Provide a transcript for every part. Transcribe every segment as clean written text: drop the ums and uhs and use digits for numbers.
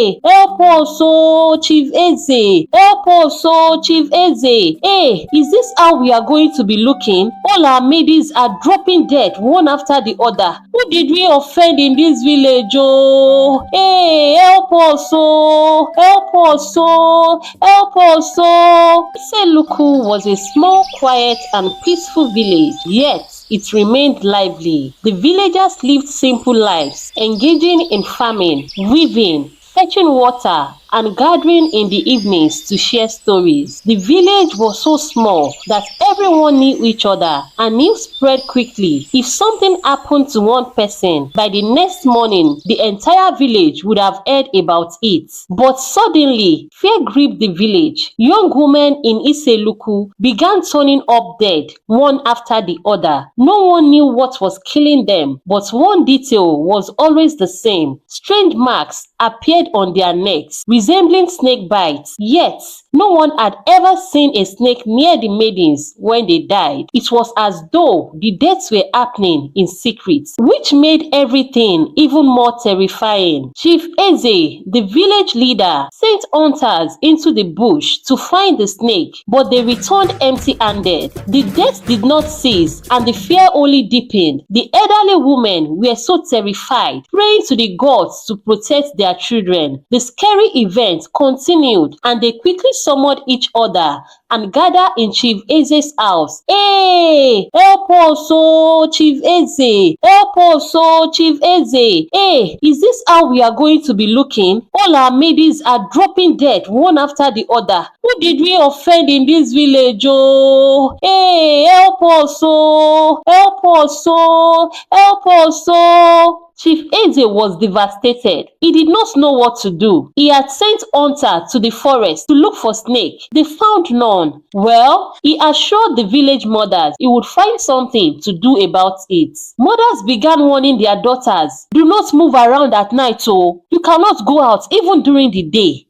Hey, help us, oh, Chief Eze. Help us, oh, Chief Eze. Hey, is this how we are going to be looking? All our maidens are dropping dead one after the other. Who did we offend in this village, oh? Hey, help us, oh. Help us, oh. Help us, oh. Iseluku was a small, quiet, and peaceful village, yet it remained lively. The villagers lived simple lives, engaging in farming, weaving, fetching water, and gathering in the evenings to share stories. The village was so small that everyone knew each other, and news spread quickly. If something happened to one person, by the next morning, the entire village would have heard about it. But suddenly, fear gripped the village. Young women in Iseluku began turning up dead, one after the other. No one knew what was killing them, but one detail was always the same. Strange marks appeared on their necks, resembling snake bites, yet no one had ever seen a snake near the maidens when they died. It was as though the deaths were happening in secret, which made everything even more terrifying. Chief Eze, the village leader, sent hunters into the bush to find the snake, but they returned empty-handed. The deaths did not cease, and the fear only deepened. The elderly women were so terrified, praying to the gods to protect their children. The scary event continued, and they quickly summoned each other and gathered in Chief Eze's house. Hey, help us, oh, Chief Eze. Help us, oh, Chief Eze. Hey, is this how we are going to be looking? All our maidens are dropping dead one after the other. Who did we offend in this village, oh? Hey, help us, oh. Help us, oh. Help us, oh. Chief Eze was devastated. He did not know what to do. He had sent hunters to the forest to look for snake. They found none. Well, he assured the village mothers he would find something to do about it. Mothers began warning their daughters, do not move around at night, oh. You cannot go out even during the day.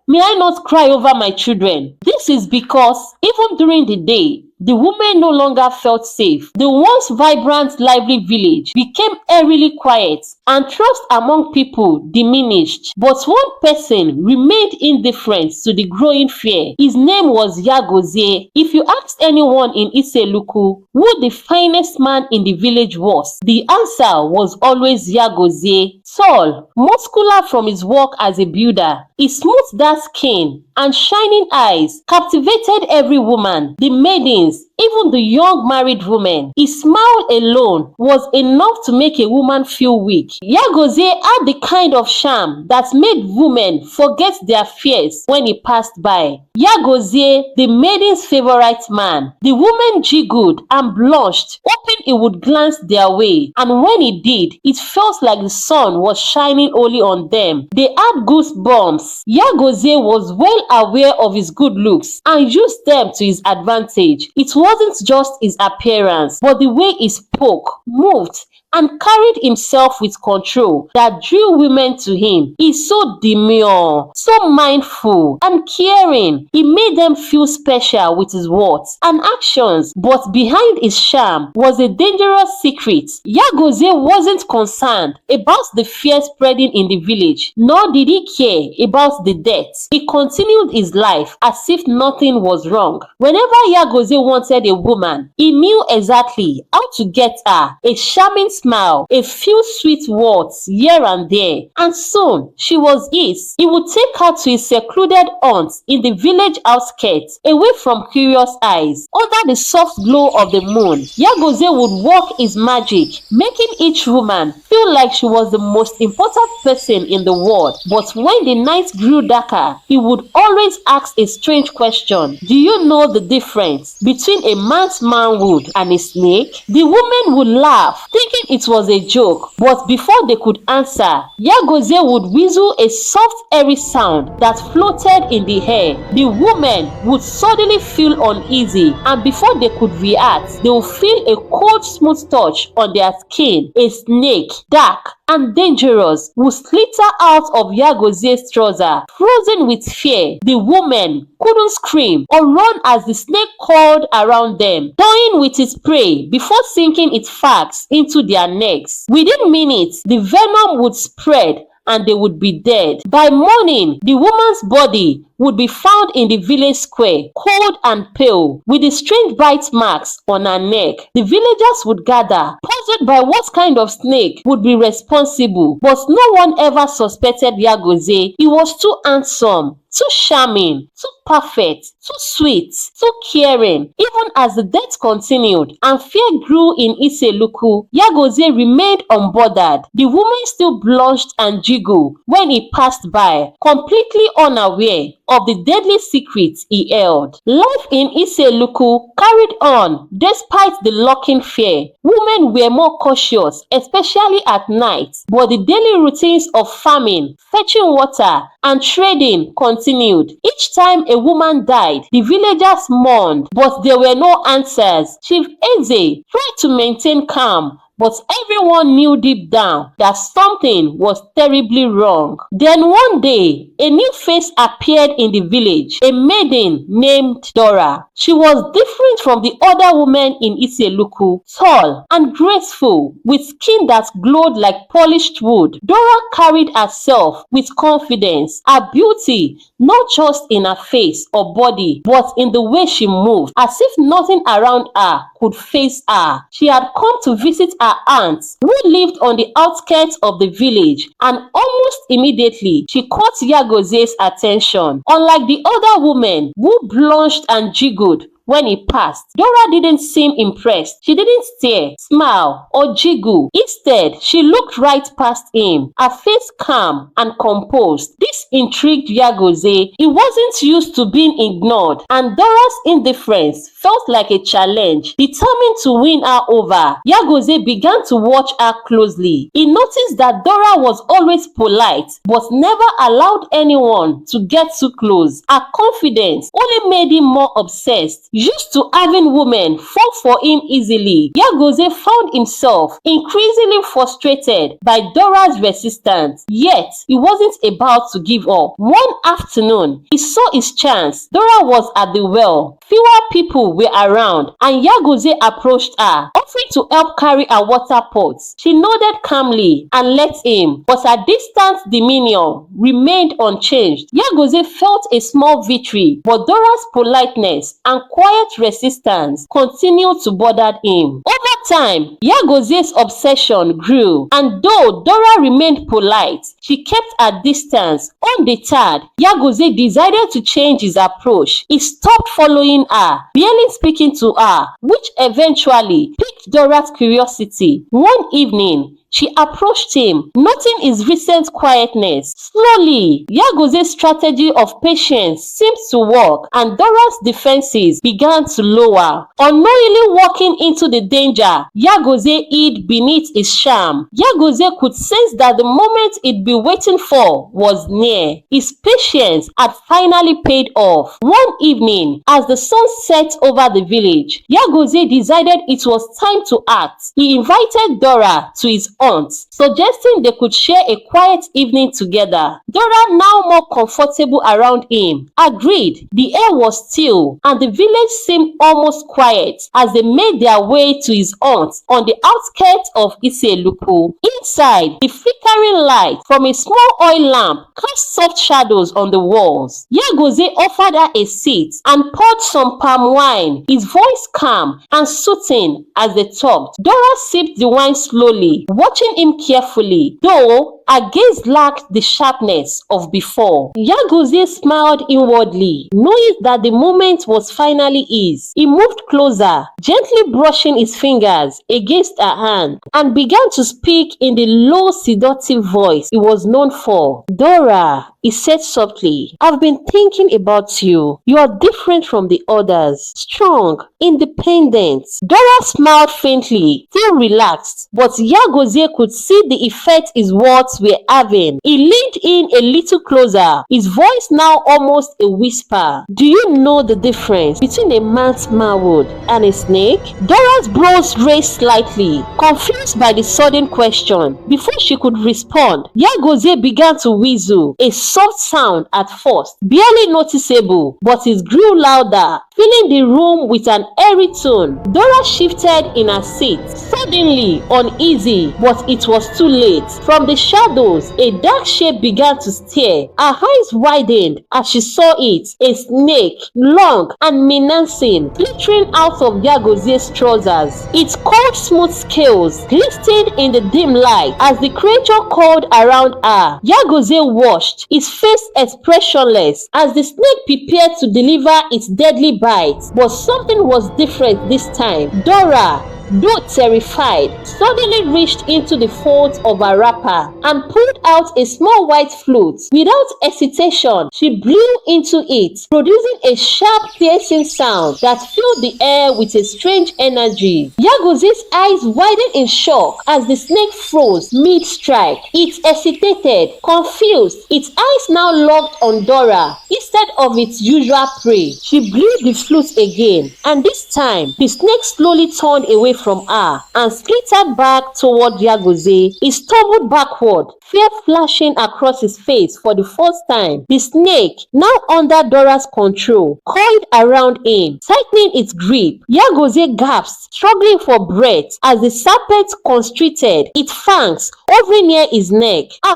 May I not cry over my children? This is because even during the day, the women no longer felt safe. The once vibrant, lively village became eerily quiet, and trust among people diminished. But one person remained indifferent to the growing fear. His name was Yagozie. If you asked anyone in Iseluku who the finest man in the village was, the answer was always Yagozie. Tall, muscular from his work as a builder, his smooth dark skin and shining eyes captivated every woman, the maidens, even the young married women. His smile alone was enough to make a woman feel weak. Yagozie had the kind of charm that made women forget their fears when he passed by. Yagozie, the maiden's favorite man. The women jiggled and blushed, hoping he would glance their way, and when he did, it felt like the sun was shining only on them. They had goosebumps. Yagozie was well aware of his good looks and used them to his advantage. It wasn't just his appearance, but the way he spoke, moved, and carried himself with control that drew women to him. He's so demure, so mindful, and caring. He made them feel special with his words and actions, but behind his charm was a dangerous secret. Yagozie wasn't concerned about the fear spreading in the village, nor did he care about the death. He continued his life as if nothing was wrong. Whenever Yagozie wanted a woman, he knew exactly how to get her. A charming smile, a few sweet words here and there, and soon she was his. He would take her to his secluded haunt in the village outskirts, away from curious eyes. Under the soft glow of the moon, Yagozie would work his magic, making each woman feel like she was the most important person in the world. But when the night grew darker, he would always ask a strange question. Do you know the difference between a man's manhood and a snake? The women would laugh, thinking it was a joke, but before they could answer, Yagozie would whistle a soft airy sound that floated in the air. The women would suddenly feel uneasy, and before they could react, they would feel a cold smooth touch on their skin. A snake, dark and dangerous, would slither out of Yagozie's trouser. Frozen with fear, the women couldn't scream or run as the snake crawled around them, toying with its prey before sinking its fangs into their necks. Within minutes, the venom would spread and they would be dead. By morning, the woman's body would be found in the village square, cold and pale, with the strange bite marks on her neck. The villagers would gather, puzzled by what kind of snake would be responsible, but no one ever suspected Yagozie. He was too handsome, too charming, too perfect, too sweet, too caring. Even as the death continued and fear grew in Iseluku, Yagozie remained unbothered. The woman still blushed and jiggled when he passed by, completely unaware of the deadly secrets he held. Life in Iseluku carried on despite the lurking fear. Women were more cautious, especially at night, but the daily routines of farming, fetching water, and trading continued. Each time a woman died, the villagers mourned, but there were no answers. Chief Eze tried to maintain calm, but everyone knew deep down that something was terribly wrong. Then one day, a new face appeared in the village, a maiden named Dora. She was different from the other women in Iseluku, tall and graceful, with skin that glowed like polished wood. Dora carried herself with confidence. Her beauty, not just in her face or body, but in the way she moved, as if nothing around her could face her. She had come to visit her aunt, who lived on the outskirts of the village, and almost immediately she caught Yagozie's attention. Unlike the other women who blushed and jiggled when he passed, Dora didn't seem impressed. She didn't stare, smile, or jiggle. Instead, she looked right past him, her face calm and composed. This intrigued Yagozie. He wasn't used to being ignored, and Dora's indifference felt like a challenge. Determined to win her over, Yagozie began to watch her closely. He noticed that Dora was always polite, but never allowed anyone to get too close. Her confidence only made him more obsessed. Used to having women fall for him easily, Yagozie found himself increasingly frustrated by Dora's resistance. Yet, he wasn't about to give up. One afternoon, he saw his chance. Dora was at the well. Fewer people were around, and Yagozie approached her, offering to help carry her water pots. She nodded calmly and let him, but her distant demeanor remained unchanged. Yagozie felt a small victory, but Dora's politeness and quiet resistance continued to bother him. Over time, Yagozie's obsession grew, and though Dora remained polite, she kept her distance. Undeterred, Yagozie decided to change his approach. He stopped following her, barely speaking to her, which eventually piqued Dora's curiosity. One evening, she approached him, noting his recent quietness. Slowly, Yagozie's strategy of patience seemed to work, and Dora's defenses began to lower. Unknowingly walking into the danger Yagozie hid beneath his charm, Yagozie could sense that the moment he'd been waiting for was near. His patience had finally paid off. One evening, as the sun set over the village, Yagozie decided it was time to act. He invited Dora to his aunt, suggesting they could share a quiet evening together. Dora, now more comfortable around him, agreed. The air was still, and the village seemed almost quiet as they made their way to his aunt on the outskirts of Iseluku. Inside, the flickering light from a small oil lamp cast soft shadows on the walls. Yagozie offered her a seat and poured some palm wine, his voice calm and soothing as they talked. Dora sipped the wine slowly, watching him carefully, though her gaze lacked the sharpness of before. Yagozie smiled inwardly, knowing that the moment was finally his. He moved closer, gently brushing his fingers against her hand, and began to speak in the low, seductive voice he was known for. "Dora," he said softly, "I've been thinking about you. You are different from the others. Strong, independent." Dora smiled faintly, still relaxed, but Yagozie could see the effect his words were having. He leaned in a little closer, his voice now almost a whisper. "Do you know the difference between a man's manhood and a snake?" Dora's brows raised slightly, confused by the sudden question. Before she could respond, Yagozie began to whistle, a soft sound at first, barely noticeable, but it grew louder, filling the room with an airy tone. Dora shifted in her seat, suddenly uneasy, but it was too late. From the shadows, a dark shape began to stare. Her eyes widened as she saw it, a snake, long and menacing, glittering out of Yagozie's trousers. Its cold, smooth scales glistened in the dim light as the creature crawled around her. Yagozie watched, his face expressionless, as the snake prepared to deliver its deadly bite. But something was different this time. Dora, though terrified, suddenly reached into the folds of her wrapper and pulled out a small white flute. Without hesitation, she blew into it, producing a sharp, piercing sound that filled the air with a strange energy. Yagozie's eyes widened in shock as the snake froze mid-strike. It hesitated, confused, its eyes now locked on Dora instead of its usual prey. She blew the flute again, and this time, the snake slowly turned away from her and skittered back toward Yagozie. He stumbled backward, fear flashing across his face for the first time. The snake, now under Dora's control, coiled around him, tightening its grip. Yagozie gasped, struggling for breath as the serpent constricted, its fangs hovering near his neck. How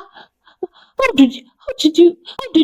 did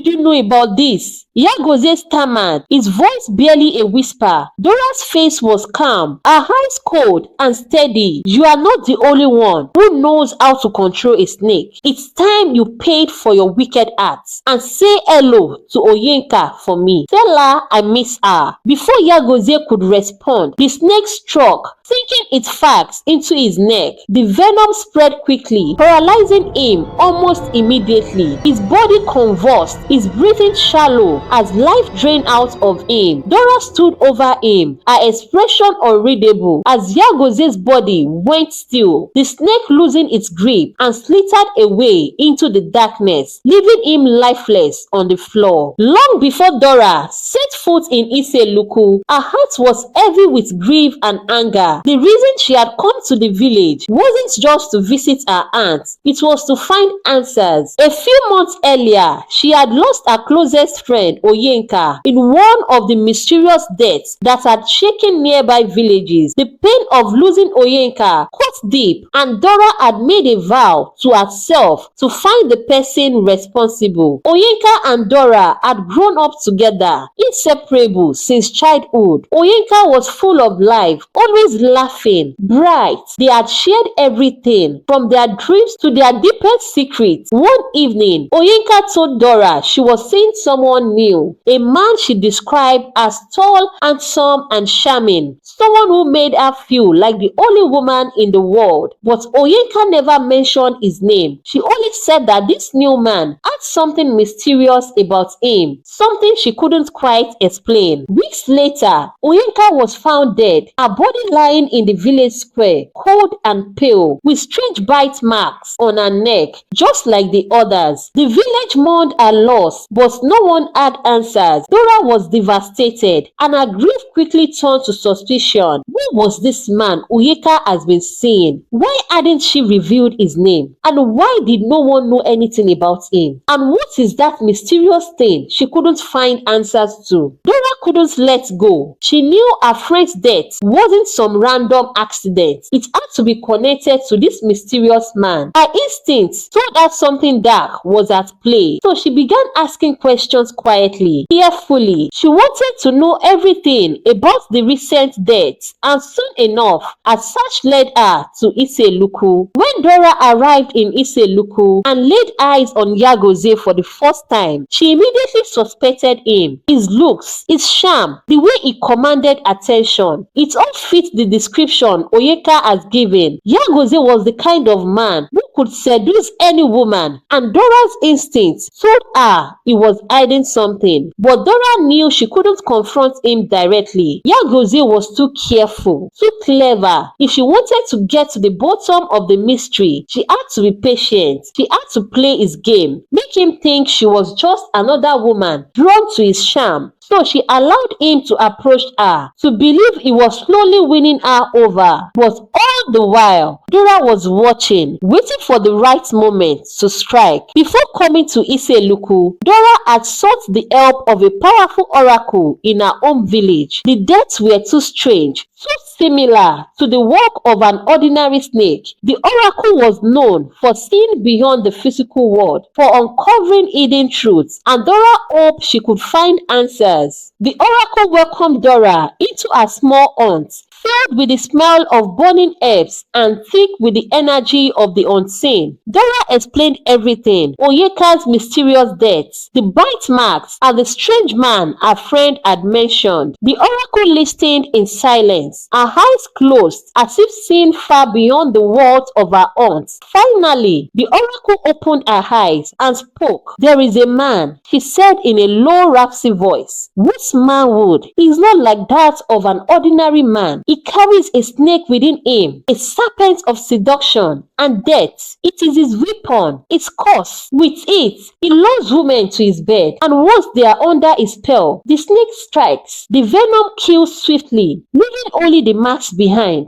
you know about this? Yagozie stammered, his voice barely a whisper. Dora's face was calm, her eyes cold and steady. You are not the only one who knows how to control a snake. It's time you paid for your wicked acts. And say hello to Onyeka for me. Tell her I miss her. Before Yagozie could respond, the snake struck, sinking its fangs into his neck. The venom spread quickly, paralyzing him almost immediately. His body convulsed, his breathing shallow as life drained out of him. Dora stood over him, her expression unreadable as Yagozie's body went still. The snake loosened its grip and slithered away into the darkness, leaving him lifeless on the floor. Long before Dora set foot in Iseluku, her heart was heavy with grief and anger. The reason she had come to the village wasn't just to visit her aunt, it was to find answers. A few months earlier, she had lost her closest friend, Onyeka, in one of the mysterious deaths that had shaken nearby villages. The pain of losing Onyeka cut deep, and Dora had made a vow to herself to find the person responsible. Onyeka and Dora had grown up together, inseparable since childhood. Onyeka was full of life, always laughing, bright. They had shared everything, from their dreams to their deepest secrets. One evening, Onyeka told Dora she was seeing someone new, a man she described as tall, handsome, and charming, someone who made her feel like the only woman in the world. But Onyeka never mentioned his name. She only said that this new man had something mysterious about him, something she couldn't quite explain. Weeks later, Onyeka was found dead, her body lying in the village square, cold and pale, with strange bite marks on her neck, just like the others. The village mourned her loss, but no one had answers. Dora was devastated, and her grief quickly turned to suspicion. Who was this man Onyeka has been seeing? Why hadn't she revealed his name? And why did no one know anything about him? And what is that mysterious thing she couldn't find answers to? Dora couldn't let go. She knew her friend's death wasn't some random accident. It had to be connected to this mysterious man. Her instincts told her something dark was at play, so she began asking questions quietly, carefully. She wanted to know everything about the recent death, and soon enough, a search led her to Iseluku. When Dora arrived in Iseluku and laid eyes on Yagozie for the first time, she immediately suspected him. His looks, his charm, the way he commanded attention, it all fit the description Onyeka has given. Yagozie was the kind of man who could seduce any woman, and Dora's instincts told her he was hiding something. But Dora knew she couldn't confront him directly. Yagozie was too careful, too clever. If she wanted to get to the bottom of the mystery, she had to be patient. She had to play his game, make him think she was just another woman drawn to his charm. So she allowed him to approach her, to believe he was slowly winning her over. But all the while, Dora was watching, waiting for the right moment to strike. Before coming to Iseluku, Dora had sought the help of a powerful oracle in her home village. The deaths were too strange, too similar to the work of an ordinary snake. The oracle was known for seeing beyond the physical world, for uncovering hidden truths, and Dora hoped she could find answers. The oracle welcomed Dora into her small haunt, filled with the smell of burning herbs and thick with the energy of the unseen. Dora explained everything: Onyeka's mysterious death, the bite marks, and the strange man her friend had mentioned. The oracle listened in silence, her eyes closed, as if seeing far beyond the walls of her haunt. Finally, the oracle opened her eyes and spoke. "There is a man," she said in a low, raspy voice, "whose manhood is not like that of an ordinary man. He carries a snake within him, a serpent of seduction and death. It is his weapon, its curse. With it, he lures women to his bed, and once they are under his spell, the snake strikes. The venom kills swiftly, leaving only the marks behind."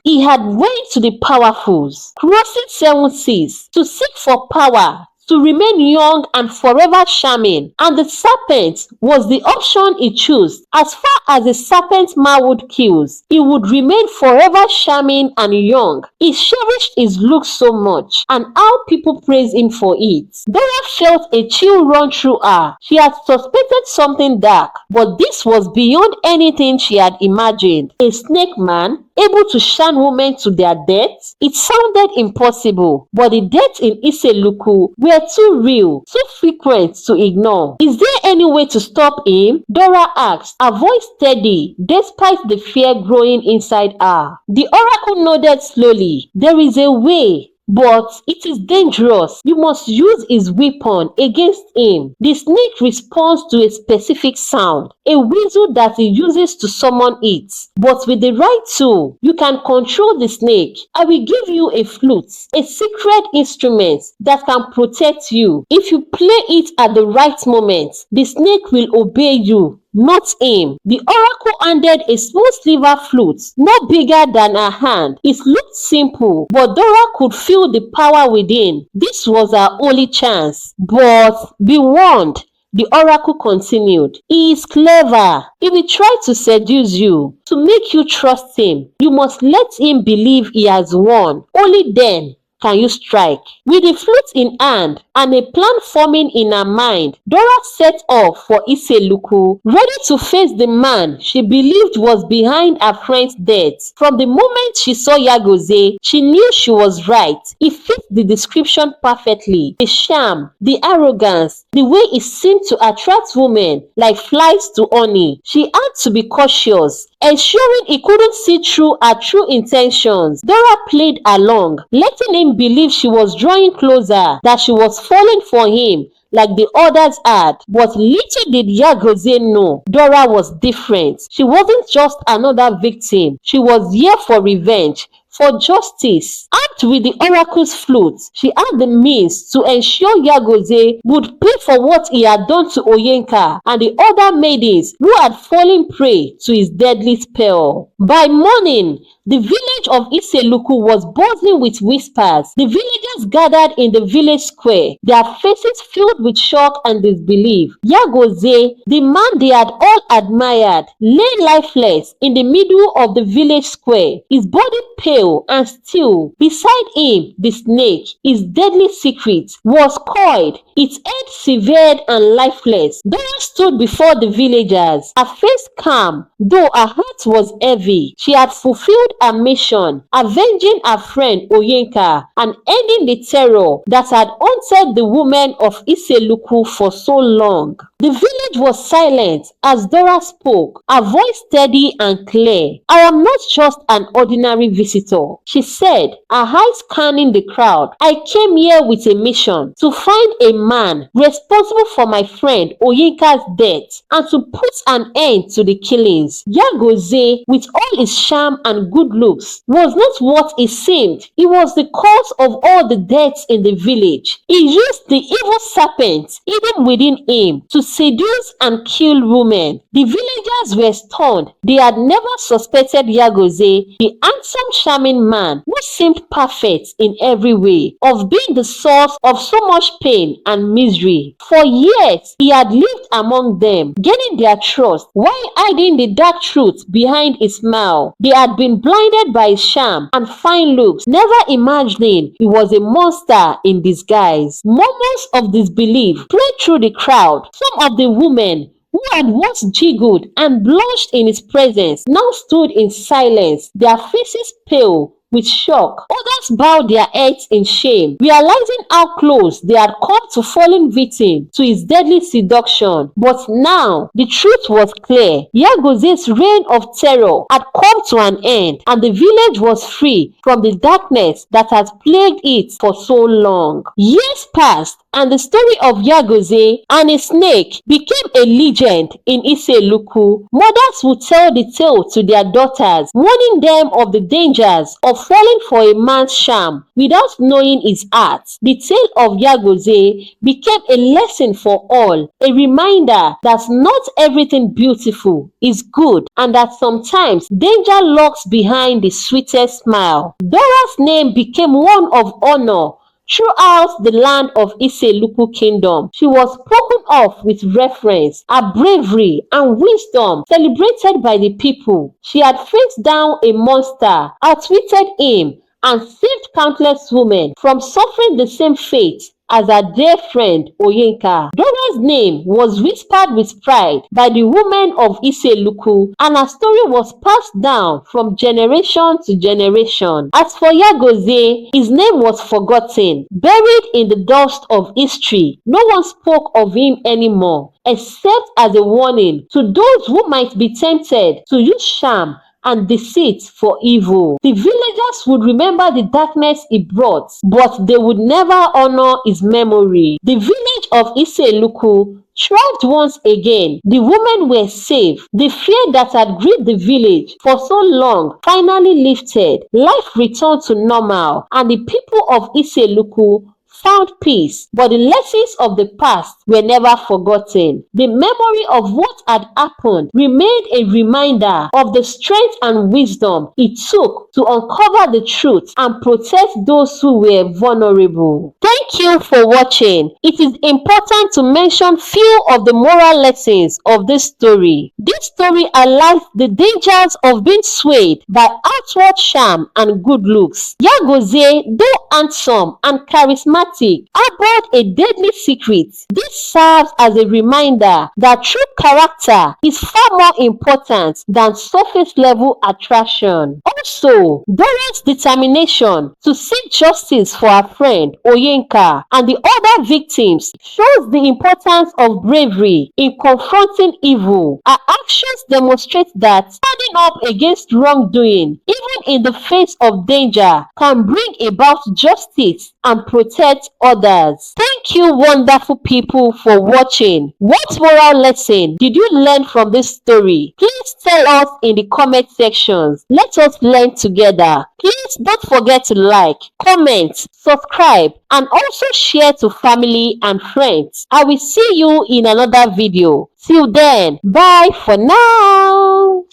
He had went to the powerfuls, crossing 7 seas, to seek for power, to remain young and forever charming, and the serpent was the option he chose. As far as the serpent's manhood kills, he would remain forever charming and young. He cherished his looks so much, and how people praised him for it. Dora felt a chill run through her. She had suspected something dark, but this was beyond anything she had imagined. A snake man able to charm women to their death? It sounded impossible, but the deaths in Iseluku were too real, too frequent to ignore. "Is there any way to stop him?" Dora asked, her voice steady despite the fear growing inside her. The oracle nodded slowly. "There is a way, but it is dangerous. You must use his weapon against him." The snake responds to a specific sound, a whistle that he uses to summon it. "But with the right tool, you can control the snake. I will give you a flute, a secret instrument that can protect you. If you play it at the right moment, the snake will obey you, not him." The oracle handed a small silver flute, no bigger than her hand. It looked simple, but Dora could feel the power within. This was her only chance. "But be warned," the oracle continued. "He is clever. He will try to seduce you, to make you trust him. You must let him believe he has won. Only then can you strike." With the flute in hand and a plan forming in her mind, Dora set off for Iseluku, ready to face the man she believed was behind her friend's death. From the moment she saw Yagozie, she knew she was right. He fit the description perfectly. The charm, the arrogance, the way he seemed to attract women like flies to honey. She had to be cautious, ensuring he couldn't see through her true intentions. Dora played along, letting him believe she was drawing closer, that she was falling for him like the others had. But little did Yagozie know, Dora was different. She wasn't just another victim. She was here for revenge, for justice. Armed with the oracle's flute, she had the means to ensure Yagozie would pay for what he had done to Onyeka and the other maidens who had fallen prey to his deadly spell. By morning, the village of Iseluku was buzzing with whispers. The villagers gathered in the village square, their faces filled with shock and disbelief. Yagozie, the man they had all admired, lay lifeless in the middle of the village square, his body pale and still. Beside him, the snake, his deadly secret, was coiled, its head severed and lifeless. Dora stood before the villagers, her face calm, though her heart was heavy. She had fulfilled her mission, avenging her friend Onyeka and ending the terror that had haunted the women of Iseluku for so long. The village was silent as Dora spoke, her voice steady and clear. "I am not just an ordinary visitor," she said, her eyes scanning the crowd. "I came here with a mission, to find a man responsible for my friend Onyeka's death and to put an end to the killings." Yagozie, with all his charm and good looks, was not what he seemed. He was the cause of all the deaths in the village. He used the evil serpent hidden within him to seduce and kill women. The villagers were stunned. They had never suspected Yagozie, the handsome, charming man who seemed perfect in every way, of being the source of so much pain and misery. For years, he had lived among them, gaining their trust while hiding the dark truth behind his smile. They had been blinded by his charm and fine looks, never imagining he was a monster in disguise. Murmurs of disbelief played through the crowd. Some of the women who had once giggled and blushed in his presence now stood in silence, their faces pale with shock. Others bowed their heads in shame, realizing how close they had come to falling victim to his deadly seduction. But now, the truth was clear. Yagozie's reign of terror had come to an end, and the village was free from the darkness that had plagued it for so long. Years passed, and the story of Yagozie and a snake became a legend in Iseluku. Mothers would tell the tale to their daughters, warning them of the dangers of falling for a man's charm without knowing his heart. The tale of Yagozie became a lesson for all, a reminder that not everything beautiful is good, and that sometimes danger lurks behind the sweetest smile. Dora's name became one of honor throughout the land of Iseluku kingdom. She was spoken of with reverence. Her bravery and wisdom celebrated by the people. She had faced down a monster, outwitted him, and saved countless women from suffering the same fate as her dear friend Onyeka. Dora's name was whispered with pride by the women of Iseluku, and her story was passed down from generation to generation. As for Yagozie, his name was forgotten, buried in the dust of history. No one spoke of him anymore, except as a warning to those who might be tempted to use charm and deceit for evil. The villagers would remember the darkness he brought, but they would never honor his memory. The village of Iseluku thrived once again. The women were safe. The fear that had gripped the village for so long finally lifted. Life returned to normal, and the people of Iseluku found peace, but the lessons of the past were never forgotten. The memory of what had happened remained a reminder of the strength and wisdom it took to uncover the truth and protect those who were vulnerable. Thank you for watching. It is important to mention few of the moral lessons of this story. This story highlights the dangers of being swayed by outward charm and good looks. Yagozie, though handsome and charismatic, harbored a deadly secret. This serves as a reminder that true character is far more important than surface level attraction. Also, Dora's determination to seek justice for her friend Onyeka and the other victims shows the importance of bravery in confronting evil. Her actions demonstrate that standing up against wrongdoing, even in the face of danger, can bring about justice and protect others. Thank you, wonderful people, for watching. What moral lesson did you learn from this story? Please tell us in the comment sections. Let us learn together. Please don't forget to like, comment, subscribe, and also share to family and friends. I will see you in another video. Till then, bye for now.